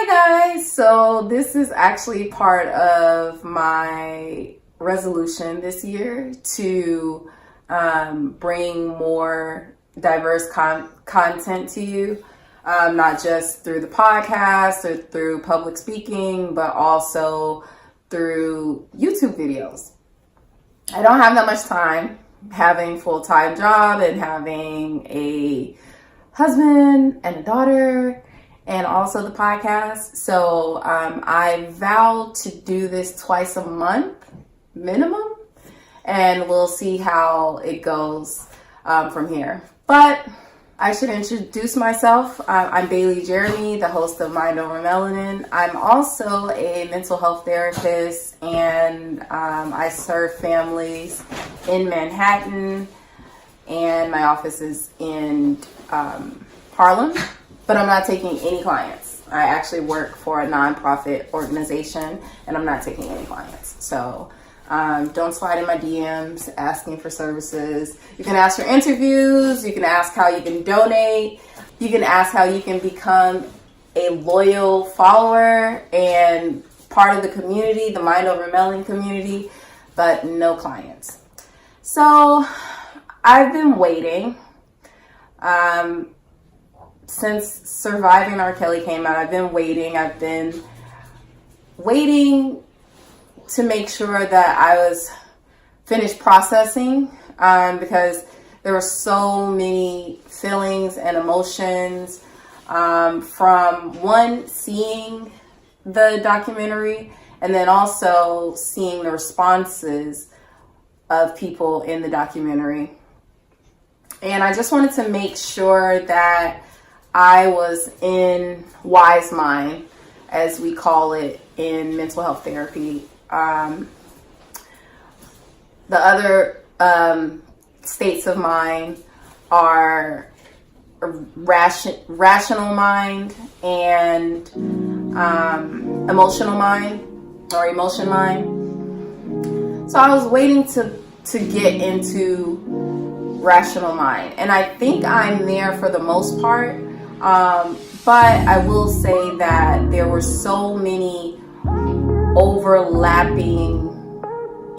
Hi guys, so this is actually part of my resolution this year to bring more diverse content to you, not just through the podcast or through public speaking, but also through YouTube videos. I don't have that much time, having a full-time job and having a husband and a daughter and also the podcast. So I vowed to do this twice a month minimum, and we'll see how it goes from here. But I should introduce myself. I'm Bailey Jeremie, the host of Mind Over Melanin. I'm also a mental health therapist, and I serve families in Manhattan, and my office is in Harlem, but I'm not taking any clients. I actually work for a nonprofit organization, and I'm not taking any clients. So don't slide in my DMs asking for services. You can ask for interviews. You can ask how you can donate. You can ask how you can become a loyal follower and part of the community, the Mind Over Melanin community, but no clients. So I've been waiting. Since Surviving R. Kelly came out, I've been waiting. I've been waiting to make sure that I was finished processing because there were so many feelings and emotions from one, seeing the documentary, and then also seeing the responses of people in the documentary. And I just wanted to make sure that I was in wise mind, as we call it in mental health therapy. The other states of mind are rational mind and emotional mind or emotion mind. So I was waiting to get into rational mind, and I think I'm there for the most part. But I will say that there were so many overlapping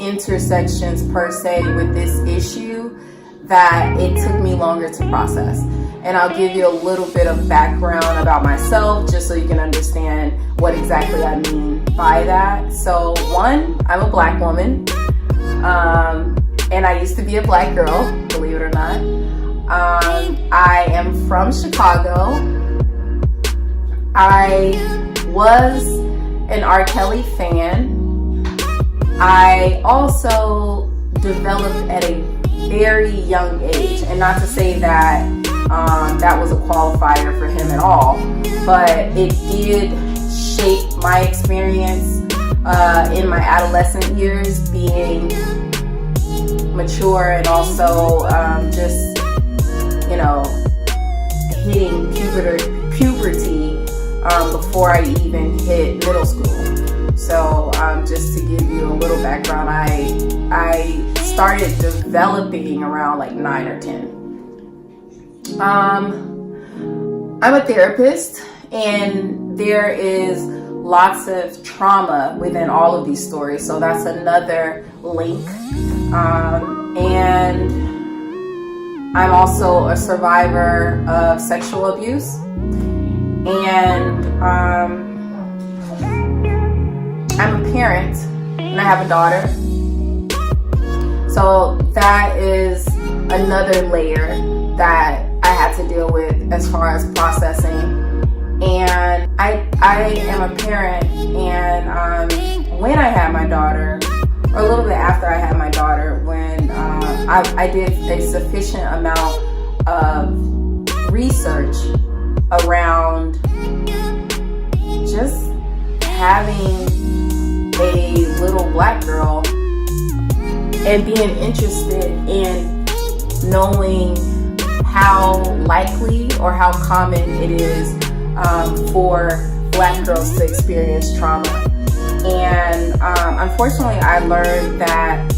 intersections per se with this issue that it took me longer to process. And I'll give you a little bit of background about myself just so you can understand what exactly I mean by that. So one, I'm a Black woman, and I used to be a Black girl, believe it or not. I am from Chicago. I was an R. Kelly fan. I also developed at a very young age, and not to say that that was a qualifier for him at all, but it did shape my experience in my adolescent years, being mature and also just hitting puberty before I even hit middle school. So just to give you a little background, I started developing around like 9 or 10. I'm a therapist, and there is lots of trauma within all of these stories, so that's another link. And I'm also a survivor of sexual abuse, and I'm a parent, and I have a daughter. So that is another layer that I had to deal with as far as processing. And I am a parent, and when I had my daughter, or a little bit after I had my daughter, when I did a sufficient amount of research around just having a little Black girl and being interested in knowing how likely or how common it is for Black girls to experience trauma. And unfortunately, I learned that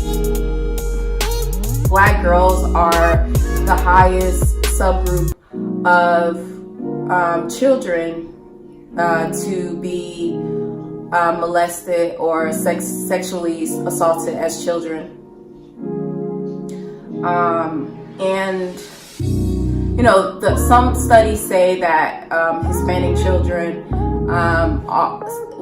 Black girls are the highest subgroup of children to be molested or sexually assaulted as children. And some studies say that Hispanic children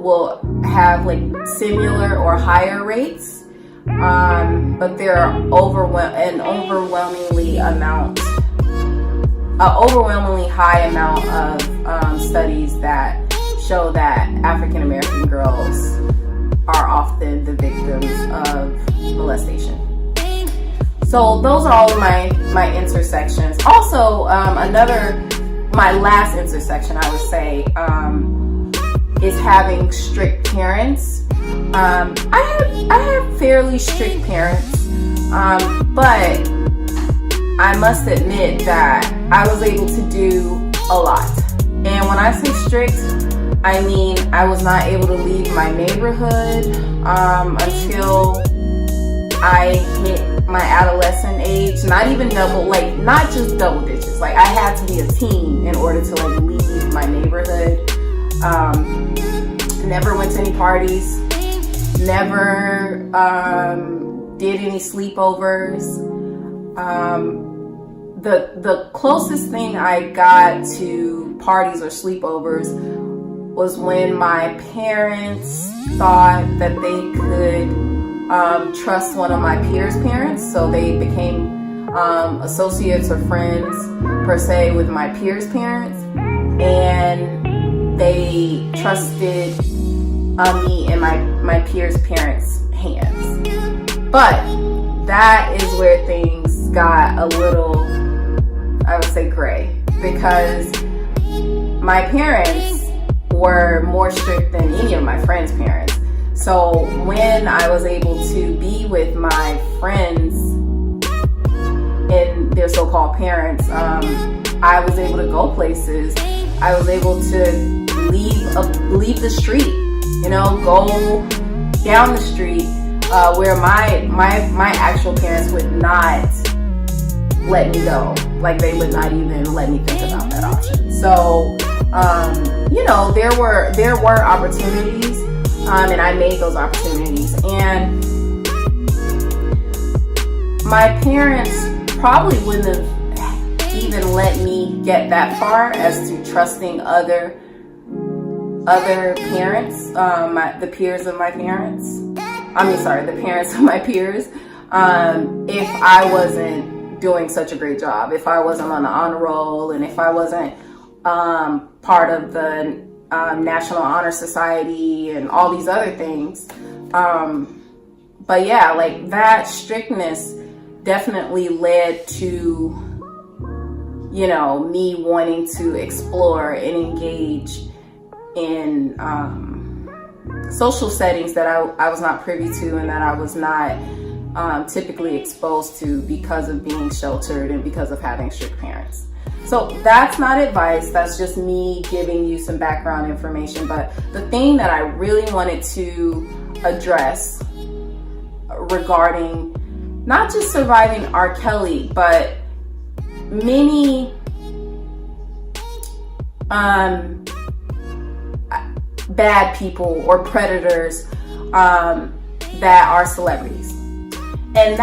will have like similar or higher rates, but there are overwhelmingly high amount of studies that show that African American girls are often the victims of molestation. So those are all of my intersections. Also, my last intersection, I would say, is having strict parents. I have fairly strict parents, but I must admit that I was able to do a lot. And when I say strict, I mean I was not able to leave my neighborhood until I hit my adolescent age. Not just double digits. Like, I had to be a teen in order to like leave my neighborhood. Never went to any parties. Never did any sleepovers. The closest thing I got to parties or sleepovers was when my parents thought that they could trust one of my peers' parents, so they became associates or friends per se with my peers' parents, and they trusted me in my peers' parents' hands. But that is where things got a little, I would say, gray, because my parents were more strict than any of my friends' parents. So when I was able to be with my friends and their so-called parents, I was able to go places. I was able to leave the street, go down the street, where my actual parents would not let me go. Like, they would not even let me think about that option. So, there were opportunities, and I made those opportunities. And my parents probably wouldn't have even let me get that far as to trusting other parents, the peers of my parents. The parents of my peers, if I wasn't doing such a great job, if I wasn't on the honor roll, and if I wasn't part of the National Honor Society and all these other things. But yeah, like, that strictness definitely led to, me wanting to explore and engage in social settings that I was not privy to and that I was not typically exposed to because of being sheltered and because of having strict parents. So that's not advice, that's just me giving you some background information. But the thing that I really wanted to address regarding not just surviving R. Kelly, but many bad people or predators that are celebrities. And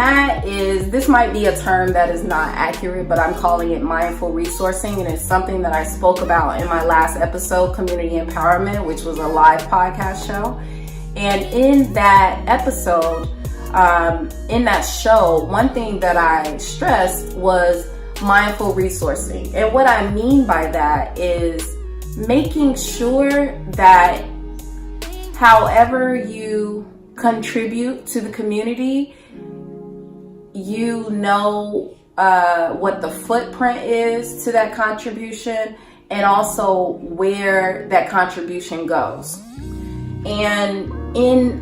this might be a term that is not accurate, but I'm calling it mindful resourcing. And it's something that I spoke about in my last episode, Community Empowerment, which was a live podcast show. And in that episode, in that show, one thing that I stressed was mindful resourcing. And what I mean by that is making sure that however you contribute to the community, you know what the footprint is to that contribution, and also where that contribution goes. And in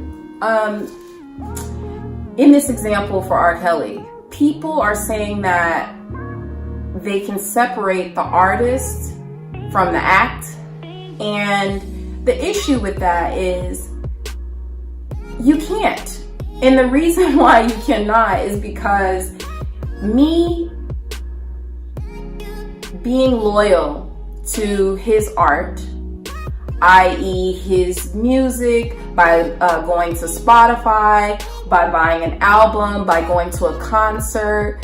this example for R. Kelly, people are saying that they can separate the artist from the act. And the issue with that is you can't. And the reason why you cannot is because me being loyal to his art, i.e. his music, by going to Spotify, by buying an album, by going to a concert.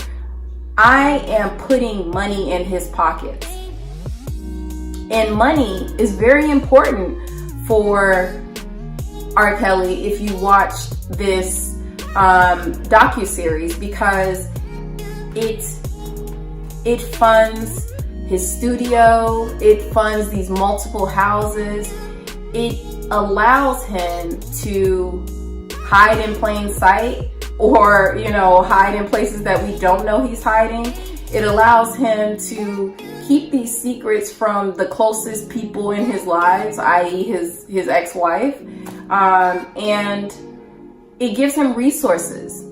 I am putting money in his pockets. And money is very important for R. Kelly if you watched this docuseries, because it funds his studio, it funds these multiple houses, it allows him to hide in plain sight, or hide in places that we don't know he's hiding. It allows him to keep these secrets from the closest people in his lives, i.e. his ex-wife, and it gives him resources.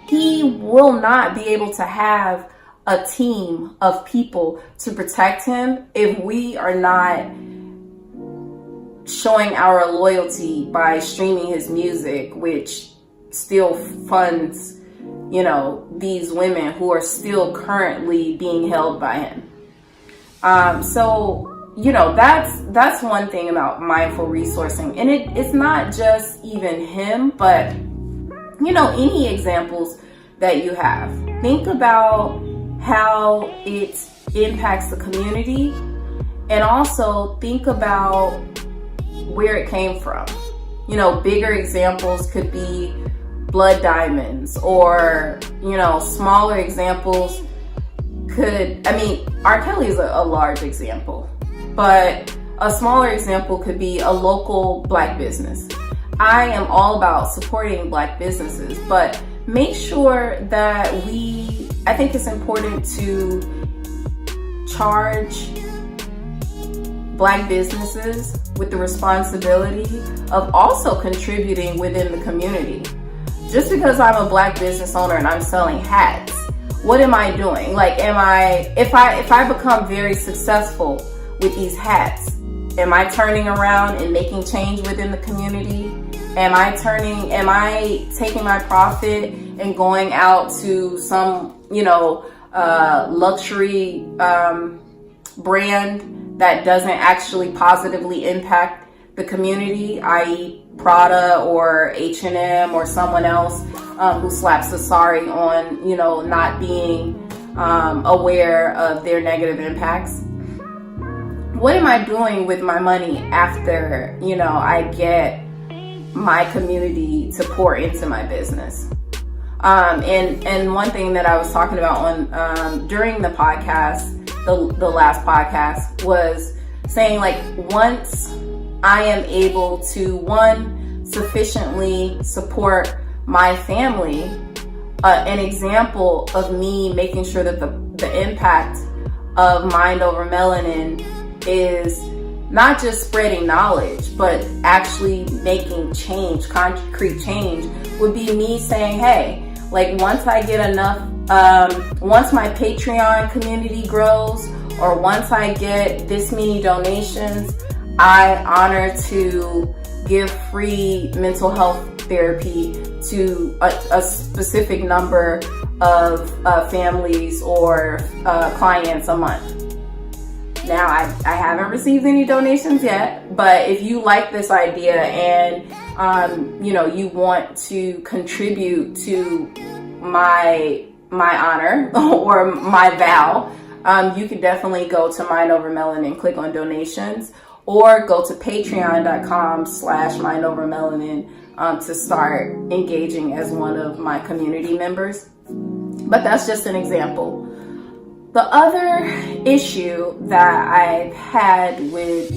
He will not be able to have a team of people to protect him if we are not showing our loyalty by streaming his music, which still funds, these women who are still currently being held by him. So that's one thing about mindful resourcing. And it's not just even him, but any examples that you have. Think about how it impacts the community, and also think about where it came from. Bigger examples could be blood diamonds, or smaller examples could, R. Kelly is a large example, but a smaller example could be a local Black business. I am all about supporting Black businesses, but make sure that I think it's important to charge Black businesses with the responsibility of also contributing within the community. Just because I'm a Black business owner and I'm selling hats, what am I doing? Like, if I become very successful with these hats, am I turning around and making change within the community? Am I taking my profit and going out to some, luxury brand that doesn't actually positively impact the community, i.e. Prada or H&M or someone else who slaps a sorry on, not being aware of their negative impacts? What am I doing with my money after, I get my community to pour into my business? And one thing that I was talking about on during the podcast, the last podcast, was saying, like, once I am able to, one, sufficiently support my family, an example of me making sure that the impact of Mind Over Melanin is not just spreading knowledge, but actually making change, concrete change, would be me saying, hey, like, once I get enough, once my Patreon community grows, or once I get this many donations, I honor to give free mental health therapy to a specific number of families or clients a month. Now, I haven't received any donations yet, but if you like this idea and you want to contribute to my honor or my vow, you can definitely go to Mind Over Melanin and click on donations, or go to patreon.com/mindovermelanin to start engaging as one of my community members. But that's just an example. The other issue that I've had with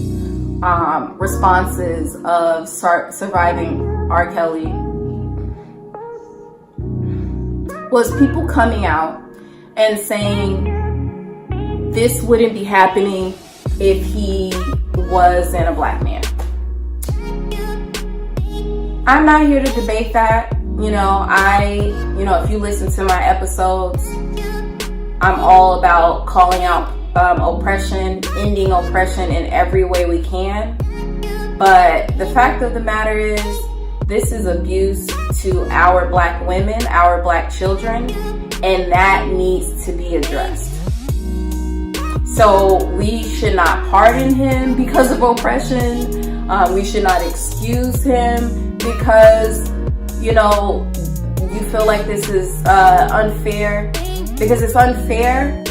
responses of surviving R. Kelly was people coming out and saying this wouldn't be happening if he wasn't a Black man. I'm not here to debate that. If you listen to my episodes, I'm all about calling out oppression, ending oppression in every way we can. But the fact of the matter is, this is abuse to our Black women, our Black children, and that needs to be addressed. So we should not pardon him because of oppression. We should not excuse him because, you know, you feel like this is unfair. Because it's unfair,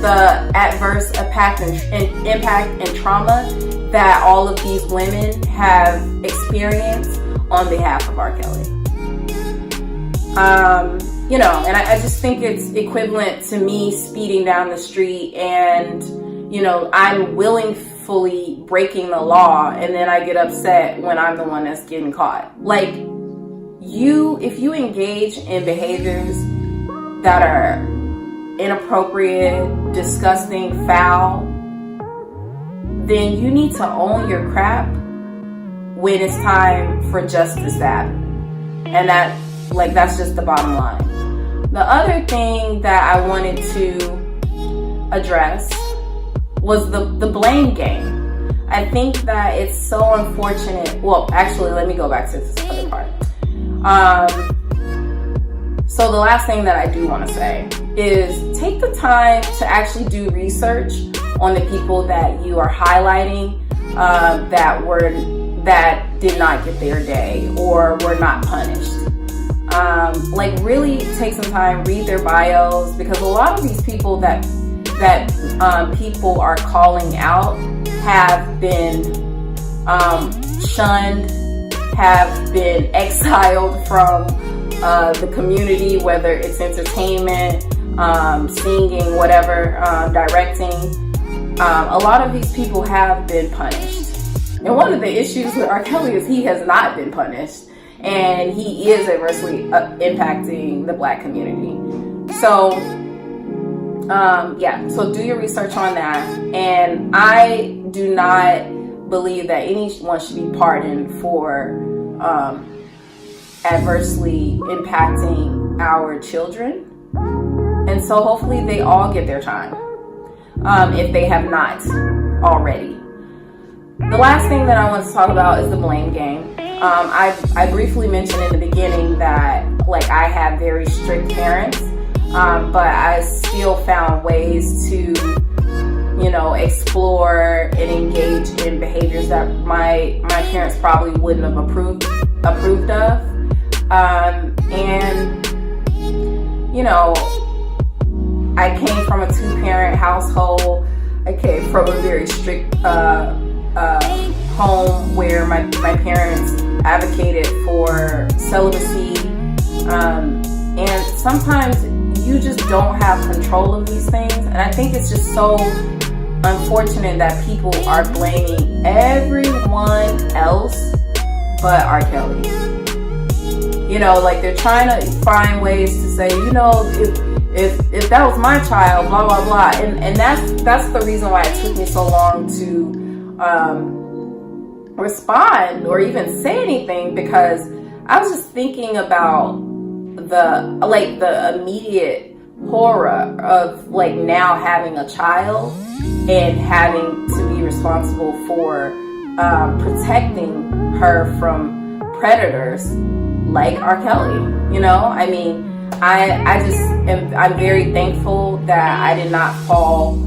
the adverse impact and trauma that all of these women have experienced on behalf of R. Kelly. You know, and I just think it's equivalent to me speeding down the street and, you know, I'm willingly breaking the law and then I get upset when I'm the one that's getting caught. Like, if you engage in behaviors that are inappropriate, disgusting, foul, then you need to own your crap when it's time for justice to happen. And that's just the bottom line. The other thing that I wanted to address was the blame game. I think that it's so unfortunate. Well, actually, let me go back to this other part. So the last thing that I do want to say is take the time to actually do research on the people that you are highlighting that did not get their day or were not punished. Like, really take some time, read their bios, because a lot of these people that people are calling out have been shunned, have been exiled from the community, whether it's entertainment, singing, whatever, directing. A lot of these people have been punished. And one of the issues with R. Kelly is he has not been punished. And he is adversely impacting the Black community. So, so do your research on that. And I do not believe that anyone should be pardoned for adversely impacting our children. And so hopefully they all get their time, if they have not already. The last thing that I want to talk about is the blame game. I briefly mentioned in the beginning that, like, I have very strict parents, but I still found ways to, you know, explore and engage in behaviors that my parents probably wouldn't have approved of. And, you know, I came from a 2-parent household. I came from a very strict home where my parents advocated for celibacy, and sometimes you just don't have control of these things. And I think it's just so unfortunate that people are blaming everyone else but R. Kelly. You know, like, they're trying to find ways to say, you know, if that was my child, blah blah blah, and that's the reason why it took me so long to respond or even say anything, because I was just thinking about the immediate horror of, like, now having a child and having to be responsible for protecting her from predators like R. Kelly. You know, I mean, I'm very thankful that I did not fall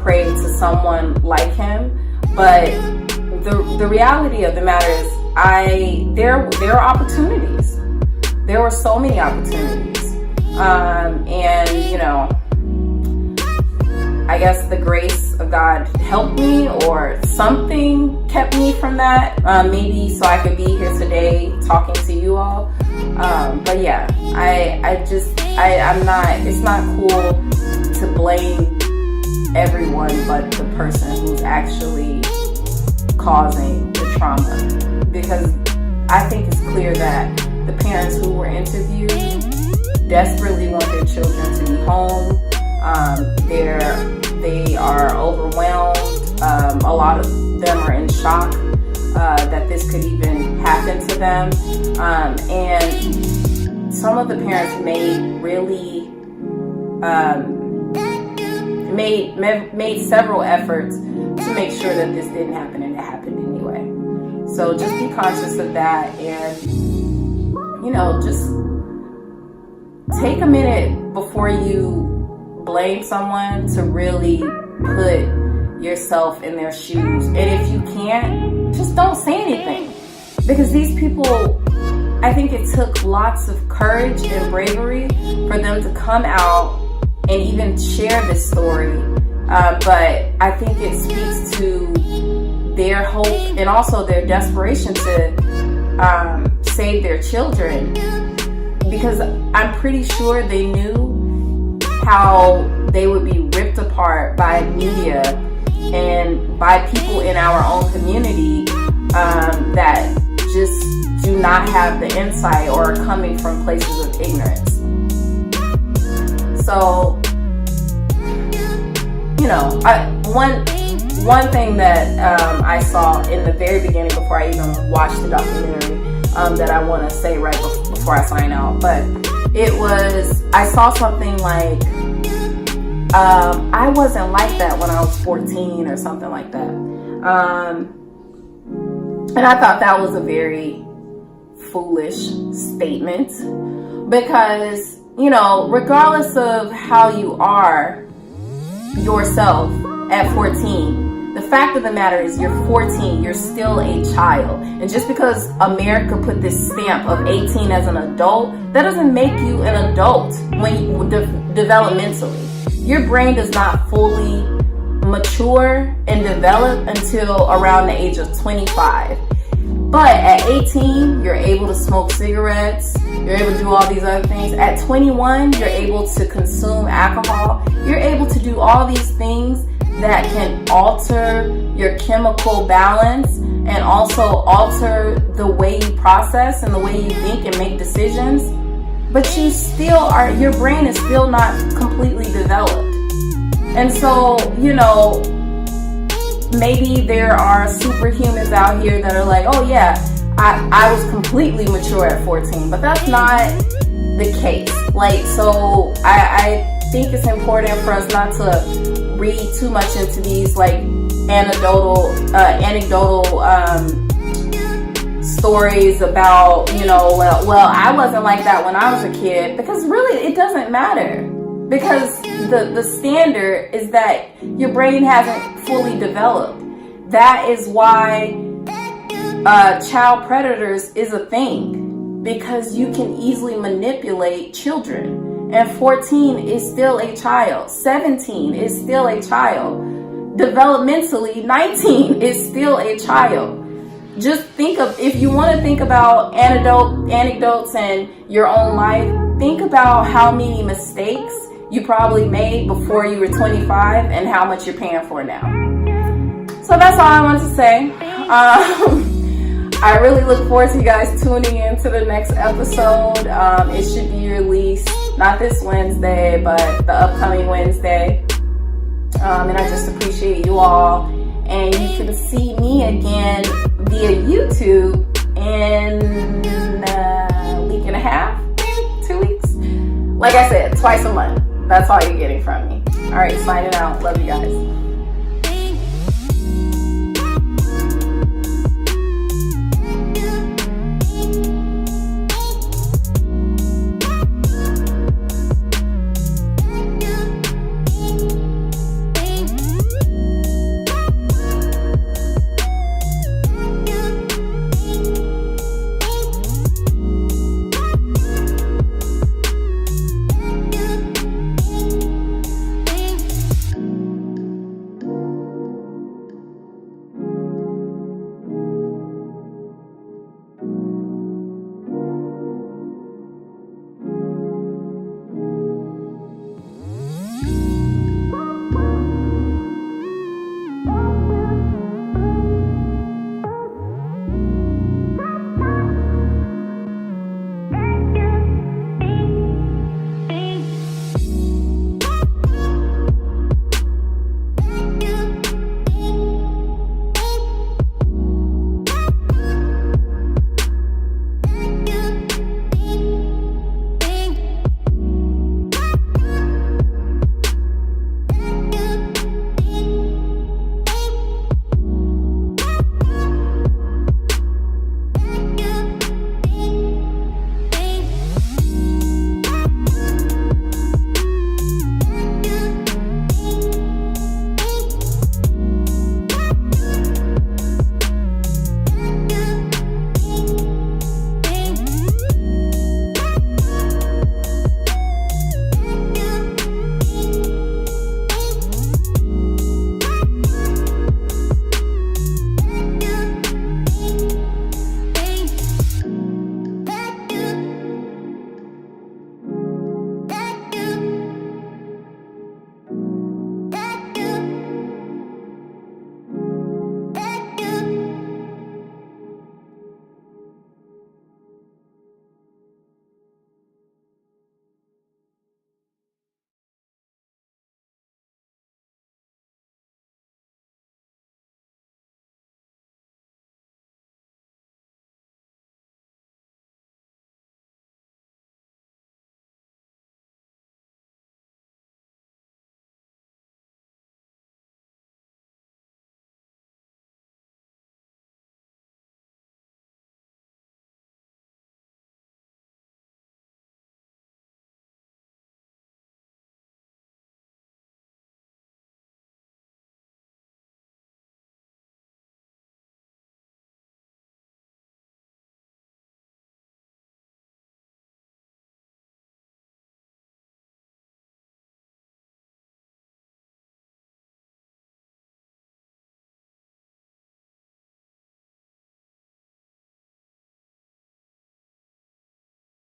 prey to someone like him. But the reality of the matter is, there are opportunities. There were so many opportunities, and, you know, I guess the grace of God helped me, or something kept me from that. Maybe so I could be here today talking to you all. But yeah, I'm not. It's not cool to blame everyone but the person who's actually causing the trauma, because I think it's clear that the parents who were interviewed desperately want their children to be home. They are overwhelmed. A lot of them are in shock that this could even happen to them. And some of the parents made several efforts to make sure that this didn't happen, and it happened anyway. So just be conscious of that, and, you know, just take a minute before you blame someone to really put yourself in their shoes. And if you can't, just just don't say anything. Because these people, I think it took lots of courage and bravery for them to come out and even share this story. But I think it speaks to their hope and also their desperation to save their children. Because I'm pretty sure they knew how they would be ripped apart by media and by people in our own community that just do not have the insight or are coming from places of ignorance. So, you know, one thing that I saw in the very beginning before I even watched the documentary that I want to say right before I sign out, but it was, I saw something like, I wasn't like that when I was 14 or something like that. And I thought that was a very foolish statement because, you know, regardless of how you are yourself at 14, the fact of the matter is you're 14, you're still a child. And just because America put this stamp of 18 as an adult, that doesn't make you an adult when you developmentally. Your brain does not fully mature and develop until around the age of 25. But at 18, you're able to smoke cigarettes, you're able to do all these other things. At 21, you're able to consume alcohol. You're able to do all these things that can alter your chemical balance and also alter the way you process and the way you think and make decisions. But you still are, your brain is still not completely developed. And so, you know, maybe there are superhumans out here that are like, oh yeah, I was completely mature at 14, but that's not the case. Like, so I think it's important for us not to read too much into these like anecdotal stories about, you know, well, I wasn't like that when I was a kid, because really it doesn't matter, because the standard is that your brain hasn't fully developed. That is why child predators is a thing, because you can easily manipulate children. And 14 is still a child. 17 is still a child. Developmentally, 19 is still a child. Just think of, if you want to think about anecdotes and your own life, think about how many mistakes you probably made before you were 25 and how much you're paying for now. So that's all I want to say. I really look forward to you guys tuning in to the next episode. It should be released not this Wednesday, but the upcoming Wednesday. And I just appreciate you all. And you can see me again via YouTube in a week and a half, maybe 2 weeks. Like I said, twice a month. That's all you're getting from me. All right, signing out. Love you guys.